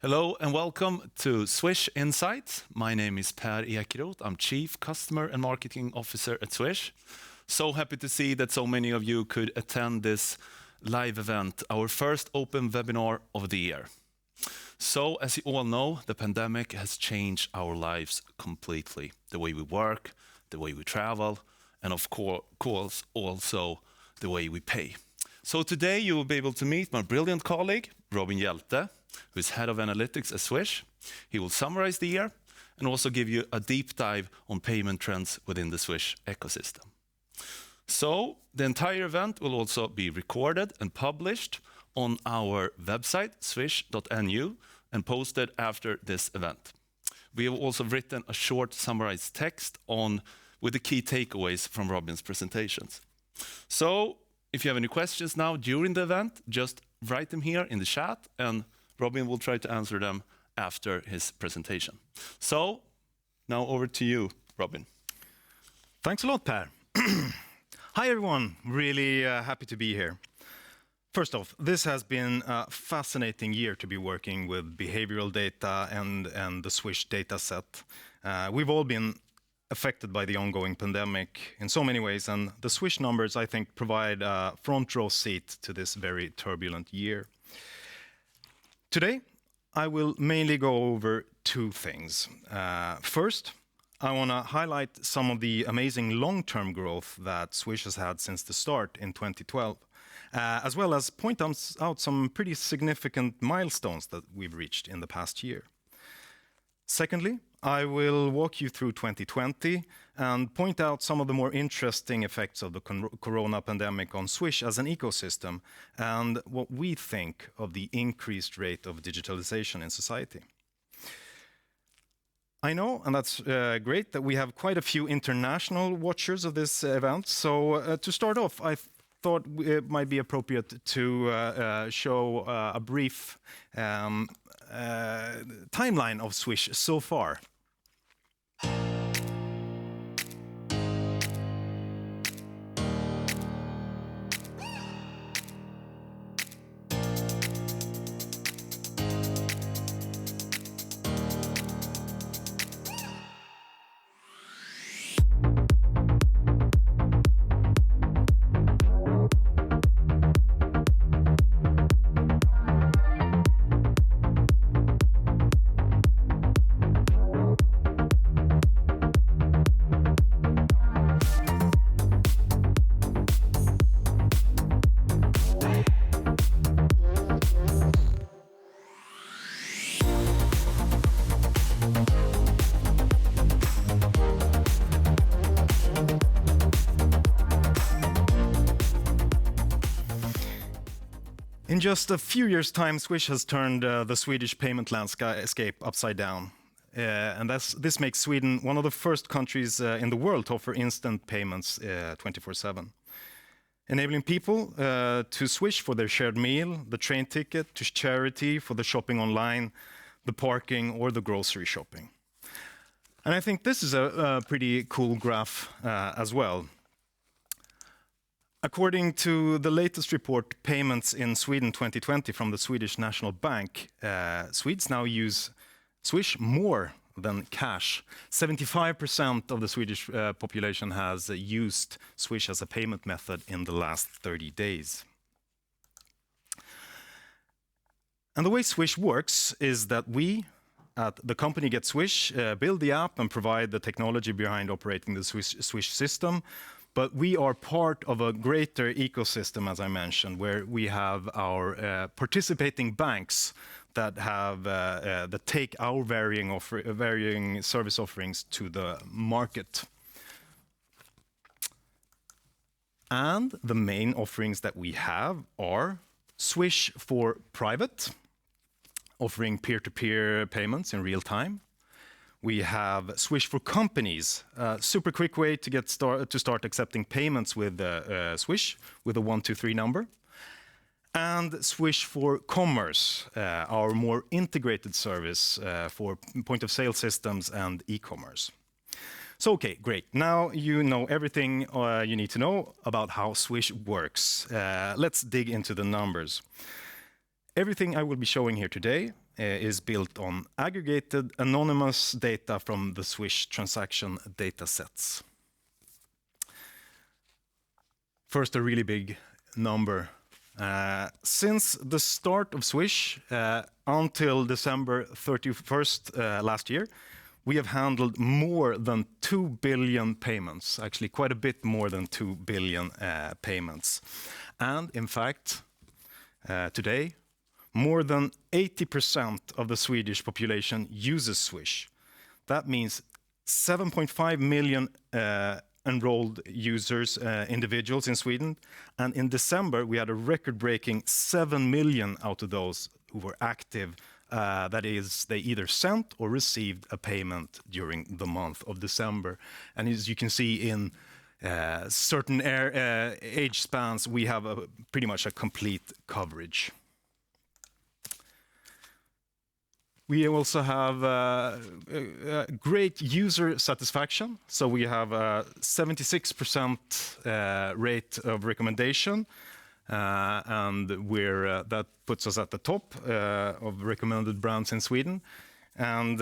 Hello and welcome to Swish Insights. My name is Per Ekeroth. I'm Chief Customer and Marketing Officer at Swish. So happy to see that so many of you could attend this live event, our first open webinar of the year. So as you all know, the pandemic has changed our lives completely. The way we work, the way we travel, and of course also the way we pay. So today you will be able to meet my brilliant colleague, Robin Hjelte, who is Head of Analytics at Swish. He will summarize the year and also give you a deep dive on payment trends within the Swish ecosystem. So the entire event will also be recorded and published on our website, swish.nu, and posted after this event. We have also written a short summarized text with the key takeaways from Robin's presentations. So if you have any questions now during the event, just write them here in the chat and Robin will try to answer them after his presentation. So now over to you, Robin. Thanks a lot, Per. Hi, everyone. Really happy to be here. First off, this has been a fascinating year to be working with behavioral data and the Swish data set. We've all been affected by the ongoing pandemic in so many ways, and the Swish numbers, I think, provide a front row seat to this very turbulent year. Today, I will mainly go over two things. First, I want to highlight some of the amazing long-term growth that Swish has had since the start in 2012, as well as point out some pretty significant milestones that we've reached in the past year. Secondly, I will walk you through 2020 and point out some of the more interesting effects of the corona pandemic on Swish as an ecosystem and what we think of the increased rate of digitalization in society. I know, and that's great, that we have quite a few international watchers of this event. So to start off, I thought it might be appropriate to show a brief timeline of Swish so far. In just a few years' time, Swish has turned the Swedish payment landscape upside down. And this makes Sweden one of the first countries in the world to offer instant payments 24/7. Enabling people to Swish for their shared meal, the train ticket, to charity, for the shopping online, the parking, or the grocery shopping. And I think this is a pretty cool graph as well. According to the latest report, Payments in Sweden 2020 from the Swedish National Bank, Swedes now use Swish more than cash. 75% of the Swedish population has used Swish as a payment method in the last 30 days. And the way Swish works is that we, at the company Get Swish, build the app and provide the technology behind operating the Swish system. But we are part of a greater ecosystem, as I mentioned, where we have our participating banks that take our varying service offerings to the market. And the main offerings that we have are Swish for Private, offering peer-to-peer payments in real time. We have Swish for Companies, a super quick way to start accepting payments with Swish with a 123 number. And Swish for Commerce, our more integrated service for point-of-sale systems and e-commerce. So, okay, great. Now you know everything you need to know about how Swish works. Let's dig into the numbers. Everything I will be showing here today is built on aggregated anonymous data from the Swish transaction data sets. First, a really big number. Since the start of Swish until December 31st last year, we have handled more than 2 billion payments, actually quite a bit more than 2 billion payments. And in fact, today, more than 80% of the Swedish population uses Swish. That means 7.5 million enrolled users, individuals in Sweden. And in December, we had a record-breaking 7 million out of those who were active. That is, they either sent or received a payment during the month of December. And as you can see in certain age spans, we have pretty much a complete coverage. We also have great user satisfaction. So we have a 76% rate of recommendation, and that puts us at the top of recommended brands in Sweden. And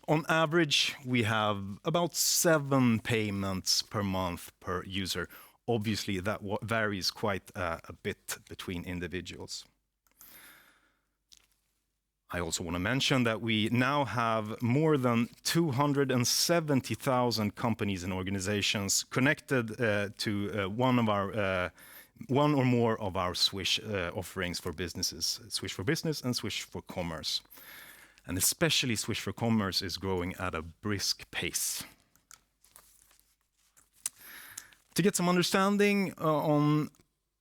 on average, we have about 7 payments per month per user. Obviously, that varies quite a bit between individuals. I also want to mention that we now have more than 270,000 companies and organizations connected to one or more of our Swish offerings for businesses, Swish for Business and Swish for Commerce. And especially Swish for Commerce is growing at a brisk pace. To get some understanding on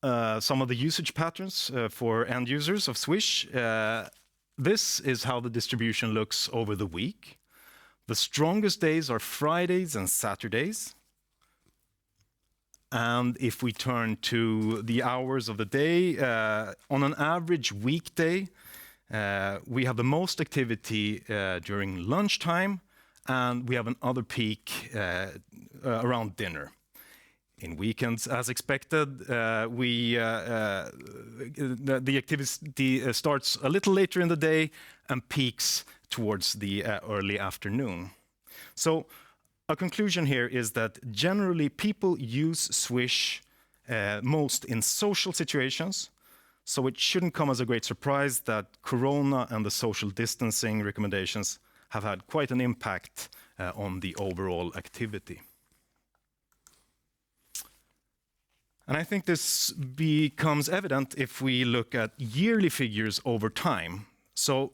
some of the usage patterns for end users of Swish, this is how the distribution looks over the week. The strongest days are Fridays and Saturdays. And if we turn to the hours of the day, on an average weekday, we have the most activity during lunchtime, and we have another peak around dinner. In weekends, as expected, the activity starts a little later in the day and peaks towards the early afternoon. So a conclusion here is that generally people use Swish most in social situations. So it shouldn't come as a great surprise that Corona and the social distancing recommendations have had quite an impact on the overall activity. And I think this becomes evident if we look at yearly figures over time. So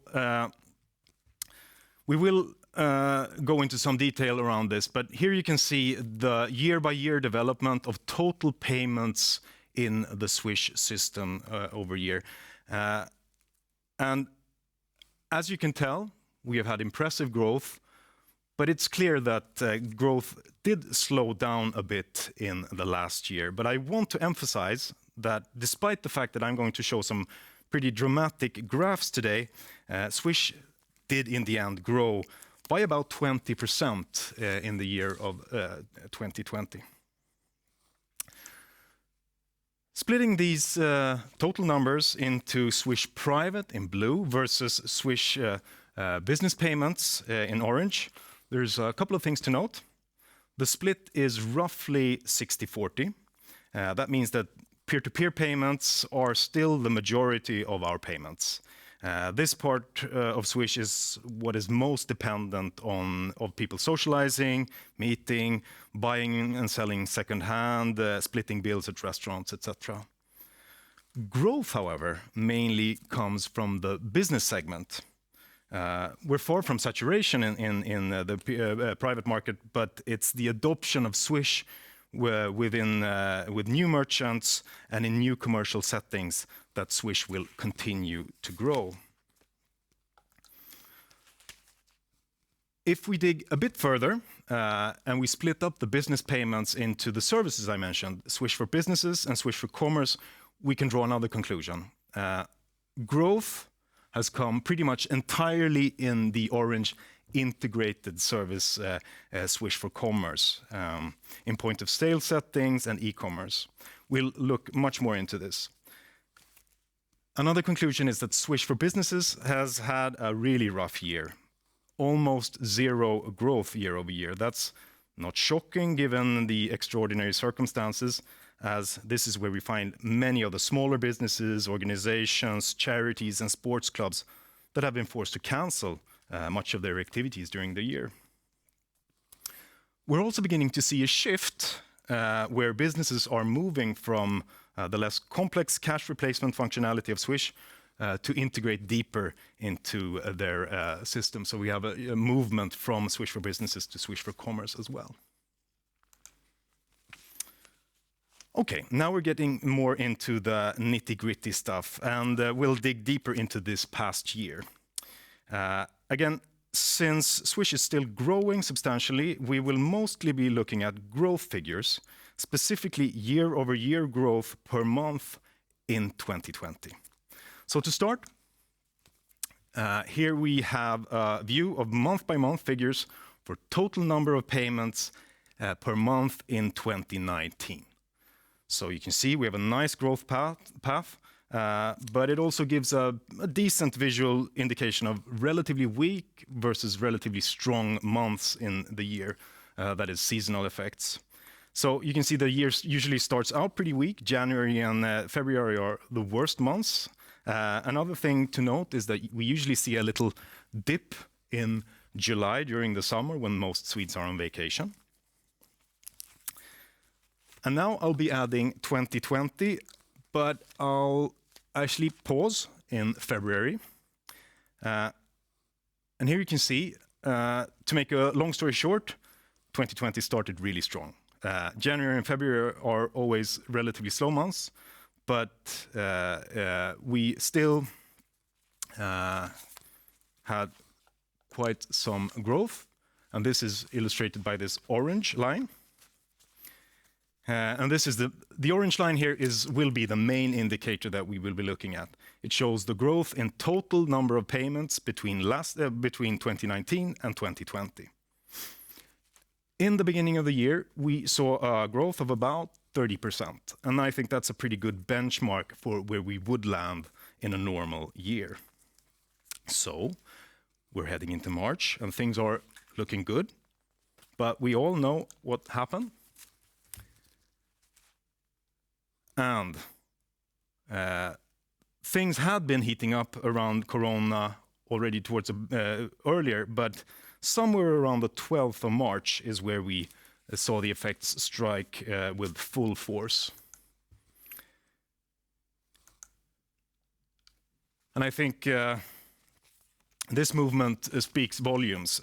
we will go into some detail around this, but here you can see the year-by-year development of total payments in the Swish system over year. And as you can tell, we have had impressive growth, but it's clear that growth did slow down a bit in the last year. But I want to emphasize that despite the fact that I'm going to show some pretty dramatic graphs today, Swish did in the end grow by about 20% in the year of 2020. Splitting these total numbers into Swish Private in blue versus Swish Business Payments in orange, there's a couple of things to note. The split is roughly 60-40. That means that peer-to-peer payments are still the majority of our payments. This part of Swish is what is most dependent on people socializing, meeting, buying and selling secondhand, splitting bills at restaurants, etc. Growth, however, mainly comes from the business segment. We're far from saturation in the private market, but it's the adoption of Swish with new merchants and in new commercial settings that Swish will continue to grow. If we dig a bit further and we split up the business payments into the services I mentioned, Swish for Businesses and Swish for Commerce, we can draw another conclusion. Growth has come pretty much entirely in the orange integrated service Swish for Commerce in point of sale settings and e-commerce. We'll look much more into this. Another conclusion is that Swish for Businesses has had a really rough year. Almost zero growth year over year. That's not shocking given the extraordinary circumstances, as this is where we find many of the smaller businesses, organizations, charities, and sports clubs that have been forced to cancel much of their activities during the year. We're also beginning to see a shift where businesses are moving from the less complex cash replacement functionality of Swish to integrate deeper into their system. So we have a movement from Swish for Businesses to Swish for Commerce as well. Okay, now we're getting more into the nitty-gritty stuff, and we'll dig deeper into this past year. Again, since Swish is still growing substantially, we will mostly be looking at growth figures, specifically year-over-year growth per month in 2020. So to start, here we have a view of month-by-month figures for total number of payments per month in 2019. So you can see we have a nice growth path, but it also gives a decent visual indication of relatively weak versus relatively strong months in the year, that is seasonal effects. So you can see the year usually starts out pretty weak. January and February are the worst months. Another thing to note is that we usually see a little dip in July during the summer when most Swedes are on vacation. And now I'll be adding 2020, but I'll actually pause in February. And here you can see, to make a long story short, 2020 started really strong. January and February are always relatively slow months, but we still had quite some growth. And this is illustrated by this orange line. And this is the orange line here will be the main indicator that we will be looking at. It shows the growth in total number of payments between 2019 and 2020. In the beginning of the year, we saw a growth of about 30%, and I think that's a pretty good benchmark for where we would land in a normal year. So we're heading into March, and things are looking good, but we all know what happened. And things had been heating up around Corona already towards earlier, but somewhere around the 12th of March is where we saw the effects strike with full force. And I think this movement speaks volumes.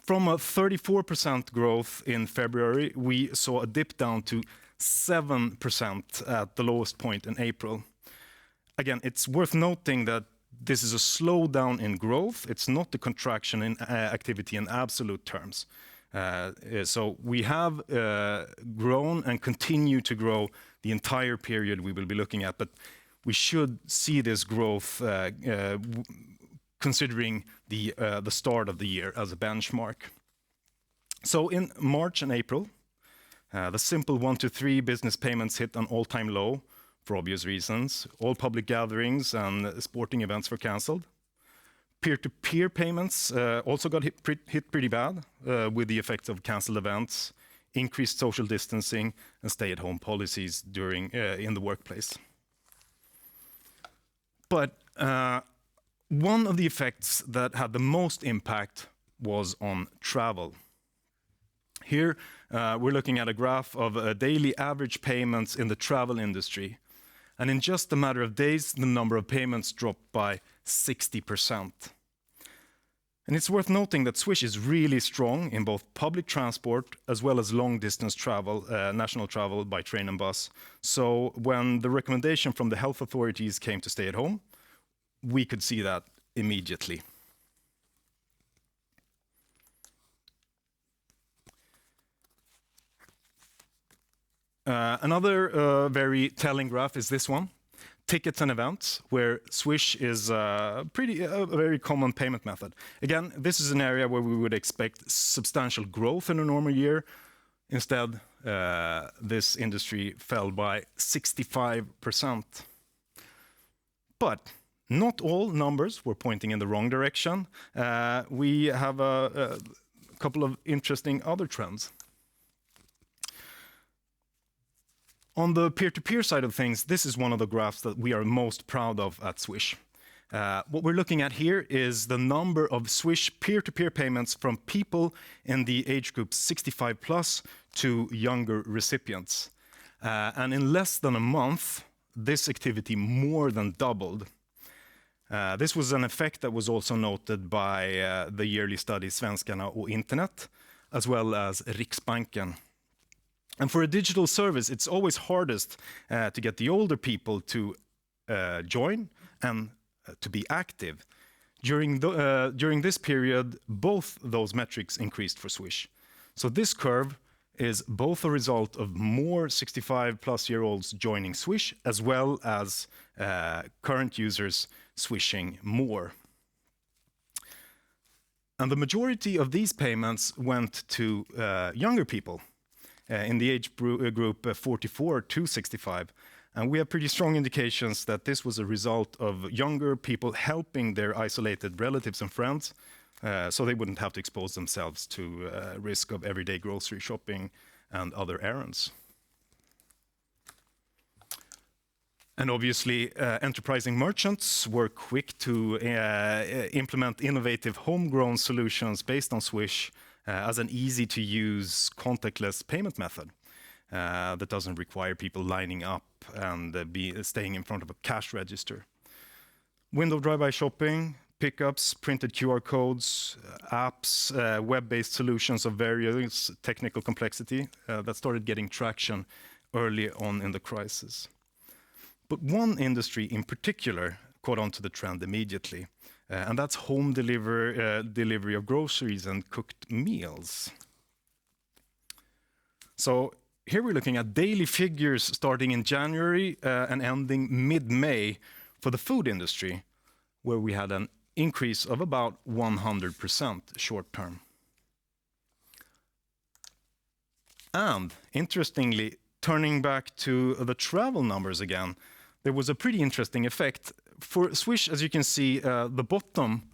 From a 34% growth in February, we saw a dip down to 7% at the lowest point in April. Again, it's worth noting that this is a slowdown in growth. It's not a contraction in activity in absolute terms. So we have grown and continue to grow the entire period we will be looking at, but we should see this growth considering the start of the year as a benchmark. So in March and April, the simple 1 to 3 business payments hit an all-time low for obvious reasons. All public gatherings and sporting events were cancelled. Peer-to-peer payments also got hit pretty bad with the effects of cancelled events, increased social distancing, and stay-at-home policies in the workplace. But one of the effects that had the most impact was on travel. Here, we're looking at a graph of daily average payments in the travel industry. And in just a matter of days, the number of payments dropped by 60%. And it's worth noting that Swish is really strong in both public transport as well as long-distance travel, national travel by train and bus. So when the recommendation from the health authorities came to stay at home, we could see that immediately. Another very telling graph is this one, tickets and events, where Swish is a very common payment method. Again, this is an area where we would expect substantial growth in a normal year. Instead, this industry fell by 65%. But not all numbers were pointing in the wrong direction. We have a couple of interesting other trends. On the peer-to-peer side of things, this is one of the graphs that we are most proud of at Swish. What we're looking at here is the number of Swish peer-to-peer payments from people in the age group 65 plus to younger recipients. And in less than a month, this activity more than doubled. This was an effect that was also noted by the yearly study Svenskarna och internet, as well as Riksbanken. And for a digital service, it's always hardest to get the older people to join and to be active. During this period, both those metrics increased for Swish. So this curve is both a result of more 65-plus-year-olds joining Swish, as well as current users swishing more. And the majority of these payments went to younger people in the age group 44 to 65. And we have pretty strong indications that this was a result of younger people helping their isolated relatives and friends, so they wouldn't have to expose themselves to risk of everyday grocery shopping and other errands. And obviously, enterprising merchants were quick to implement innovative homegrown solutions based on Swish as an easy-to-use contactless payment method that doesn't require people lining up and staying in front of a cash register. Window drive-by shopping, pickups, printed QR codes, apps, web-based solutions of various technical complexity that started getting traction early on in the crisis. But one industry in particular caught on to the trend immediately, and that's home delivery of groceries and cooked meals. So here we're looking at daily figures starting in January and ending mid-May for the food industry, where we had an increase of about 100% short term. And interestingly, turning back to the travel numbers again, there was a pretty interesting effect. For Swish, as you can see, the bottom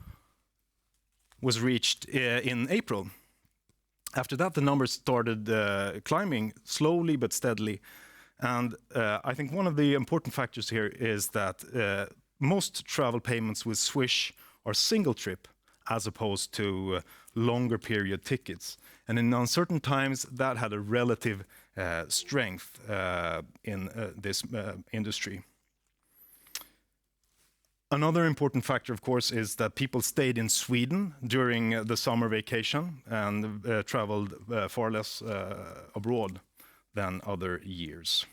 was reached in April. After that, the numbers started climbing slowly but steadily. And I think one of the important factors here is that most travel payments with Swish are single trip as opposed to longer period tickets. And in uncertain times, that had a relative strength in this industry. Another important factor, of course, is that people stayed in Sweden during the summer vacation and traveled far less abroad than other years.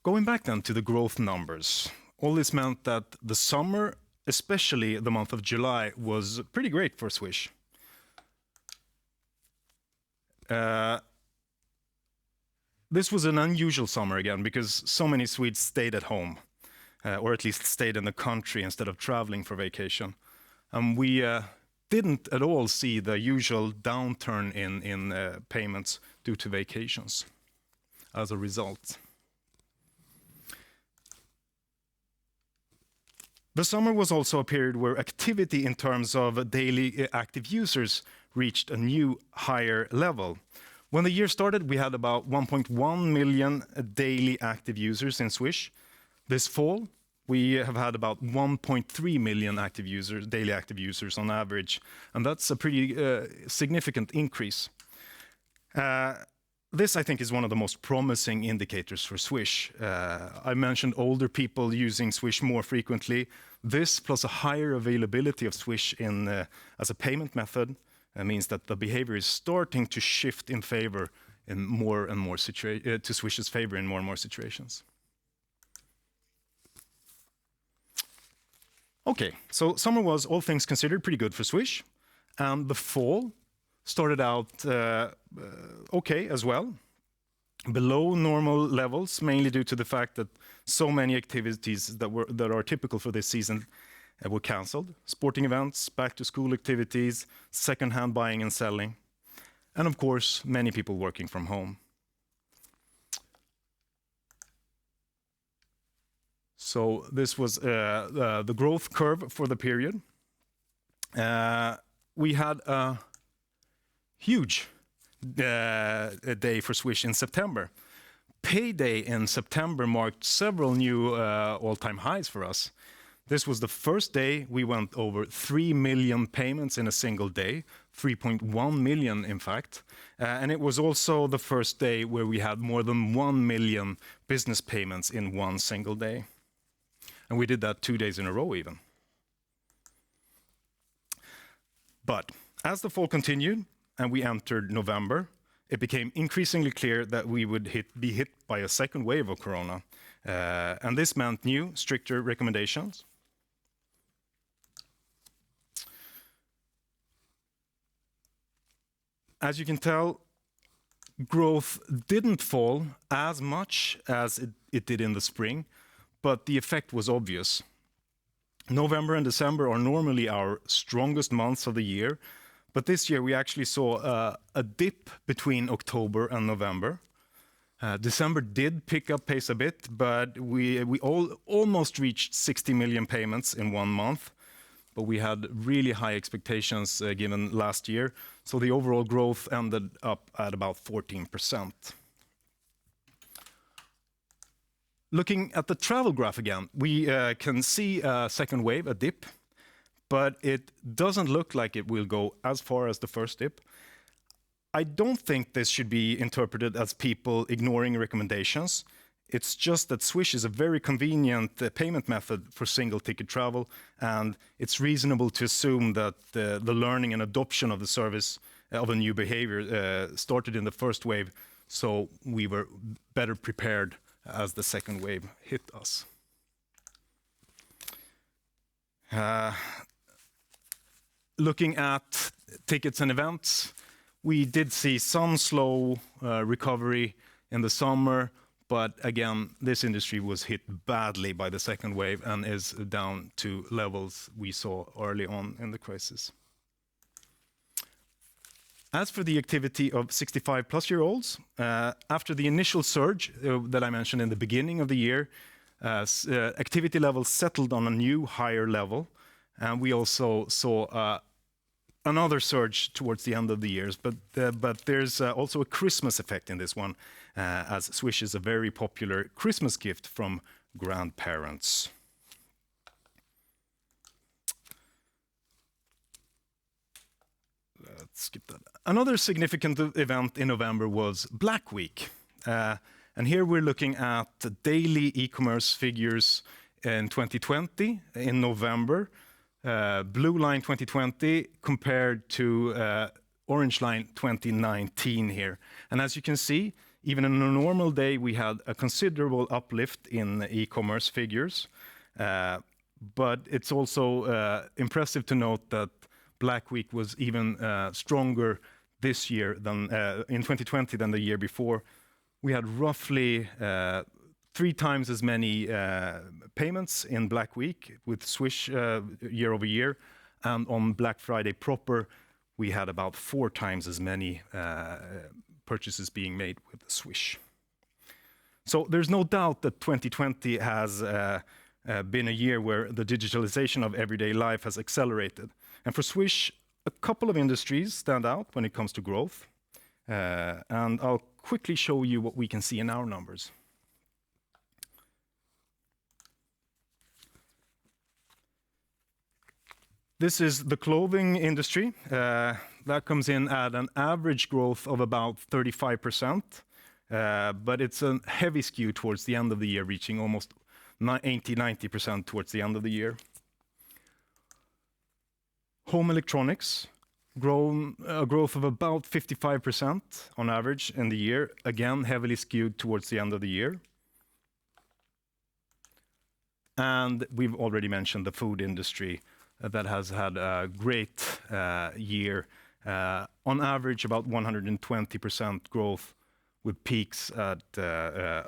Going back then to the growth numbers, all this meant that the summer, especially the month of July, was pretty great for Swish. This was an unusual summer again because so many Swedes stayed at home, or at least stayed in the country instead of traveling for vacation. And we didn't at all see the usual downturn in payments due to vacations as a result. The summer was also a period where activity in terms of daily active users reached a new higher level. When the year started, we had about 1.1 million daily active users in Swish. This fall, we have had about 1.3 million active users, daily active users on average, and that's a pretty significant increase. This, I think, is one of the most promising indicators for Swish. I mentioned older people using Swish more frequently. This, plus a higher availability of Swish as a payment method, means that the behavior is starting to shift in favor in more and more to Swish's favor in more and more situations. Okay, so summer was, all things considered, pretty good for Swish, and the fall started out okay as well, below normal levels, mainly due to the fact that so many activities that are typical for this season were cancelled. Sporting events, back-to-school activities, second-hand buying and selling, and of course, many people working from home. So this was the growth curve for the period. We had a huge day for Swish in September. Payday in September marked several new all-time highs for us. This was the first day we went over 3 million payments in a single day, 3.1 million in fact. And it was also the first day where we had more than 1 million business payments in one single day. And we did that 2 days in a row even. But as the fall continued and we entered November, it became increasingly clear that we would be hit by a second wave of Corona. And this meant new, stricter recommendations. As you can tell, growth didn't fall as much as it did in the spring, but the effect was obvious. November and December are normally our strongest months of the year, but this year we actually saw a dip between October and November. December did pick up pace a bit, but we almost reached 60 million payments in 1 month. But we had really high expectations given last year, so the overall growth ended up at about 14%. Looking at the travel graph again, we can see a second wave, a dip, but it doesn't look like it will go as far as the first dip. I don't think this should be interpreted as people ignoring recommendations. It's just that Swish is a very convenient payment method for single-ticket travel, and it's reasonable to assume that the learning and adoption of the service of a new behavior started in the first wave, so we were better prepared as the second wave hit us. Looking at tickets and events, we did see some slow recovery in the summer, but again, this industry was hit badly by the second wave and is down to levels we saw early on in the crisis. As for the activity of 65-plus-year-olds, after the initial surge that I mentioned in the beginning of the year, activity levels settled on a new higher level, and we also saw another surge towards the end of the years. But there's also a Christmas effect in this one, as Swish is a very popular Christmas gift from grandparents. Let's skip that. Another significant event in November was Black Week. And here we're looking at the daily e-commerce figures in 2020 in November. Blue line 2020 compared to orange line 2019 here. And as you can see, even on a normal day, we had a considerable uplift in e-commerce figures. But it's also impressive to note that Black Week was even stronger this year than in 2020 than the year before. We had roughly 3 times as many payments in Black Week with Swish year over year, and on Black Friday proper, we had about 4 times as many purchases being made with Swish. So there's no doubt that 2020 has been a year where the digitalization of everyday life has accelerated. And for Swish, a couple of industries stand out when it comes to growth. And I'll quickly show you what we can see in our numbers. This is the clothing industry. That comes in at an average growth of about 35%, but it's a heavy skew towards the end of the year, reaching almost 80-90% towards the end of the year. Home electronics, a growth of about 55% on average in the year, again heavily skewed towards the end of the year. And we've already mentioned the food industry that has had a great year, on average about 120% growth, with peaks at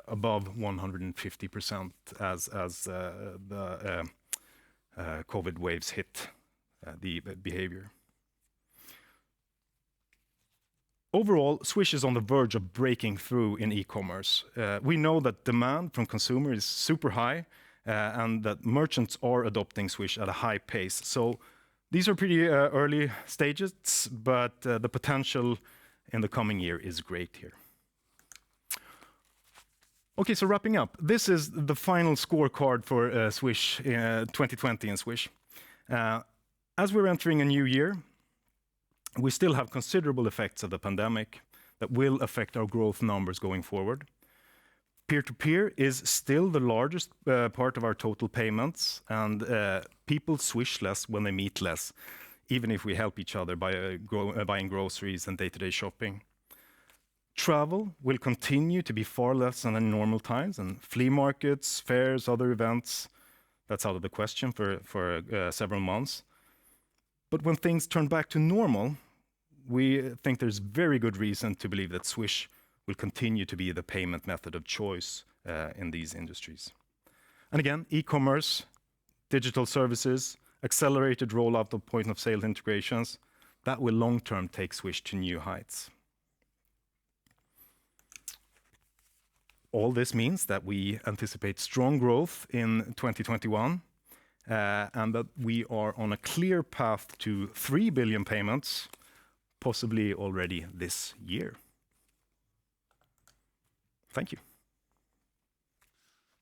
above 150% as the COVID waves hit the behavior. Overall, Swish is on the verge of breaking through in e-commerce. We know that demand from consumers is super high, and that merchants are adopting Swish at a high pace. So these are pretty early stages, but the potential in the coming year is great here. Okay, so wrapping up, this is the final scorecard for Swish 2020 in Swish. As we're entering a new year, we still have considerable effects of the pandemic that will affect our growth numbers going forward. Peer-to-peer is still the largest part of our total payments, and people swish less when they meet less, even if we help each other by buying groceries and day-to-day shopping. Travel will continue to be far less than in normal times, and flea markets, fairs, other events, that's out of the question for several months. But when things turn back to normal, we think there's very good reason to believe that Swish will continue to be the payment method of choice in these industries. And again, e-commerce, digital services, accelerated rollout of point-of-sale integrations, that will long-term take Swish to new heights. All this means that we anticipate strong growth in 2021, and that we are on a clear path to 3 billion payments, possibly already this year. Thank you.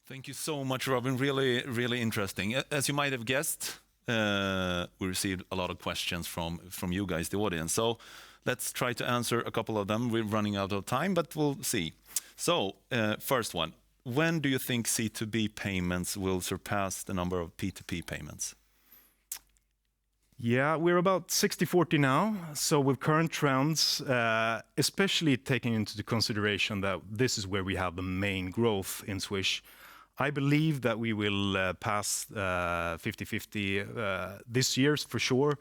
Thank you so much, Robin. Really, really interesting. As you might have guessed, we received a lot of questions from you guys, the audience. So let's try to answer a couple of them. We're running out of time, but we'll see. So, first one, when do you think C2B payments will surpass the number of P2P payments? Yeah, we're about 60-40 now. So with current trends, especially taking into consideration that this is where we have the main growth in Swish, I believe that we will pass 50-50 this year for sure,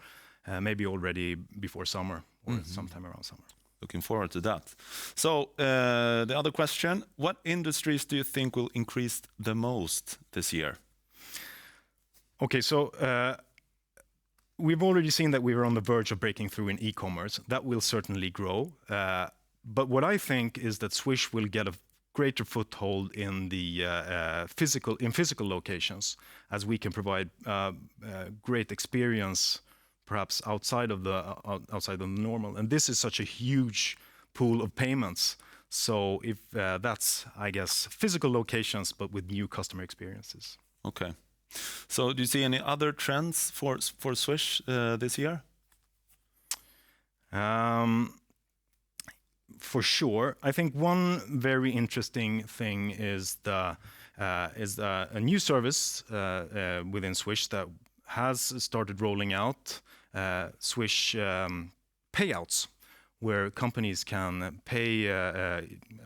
maybe already before summer or sometime around summer. Looking forward to that. So the other question, what industries do you think will increase the most this year? Okay, so we've already seen that we were on the verge of breaking through in e-commerce. That will certainly grow. But what I think is that Swish will get a greater foothold in the physical locations, as we can provide great experience perhaps outside of the normal. And this is such a huge pool of payments. So if that's, I guess, physical locations, but with new customer experiences. Okay. So do you see any other trends for Swish this year? For sure. I think one very interesting thing is a new service within Swish that has started rolling out, Swish Payouts, where companies can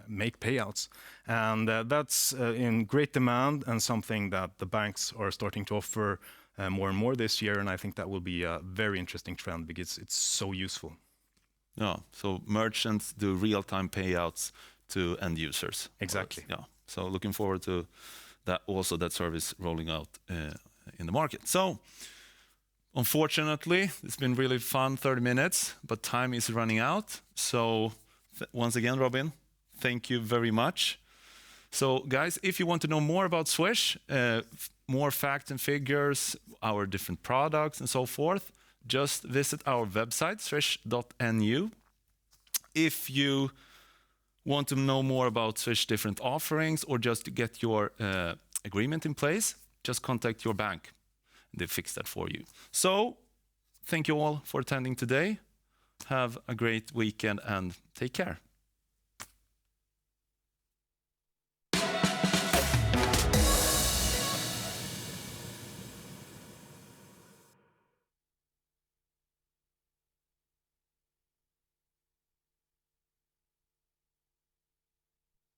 make payouts. And that's in great demand and something that the banks are starting to offer more and more this year. And I think that will be a very interesting trend because it's so useful. Yeah, so merchants do real-time payouts to end users. Exactly. Yeah, so looking forward to that, also that service rolling out in the market. So unfortunately, it's been really fun 30 minutes, but time is running out. So once again, Robin, thank you very much. So guys, if you want to know more about Swish, more facts and figures, our different products and so forth, just visit our website, swish.nu. If you want to know more about Swish different offerings or just to get your agreement in place, just contact your bank. They fix that for you. So, thank you all for attending today. Have a great weekend and take care.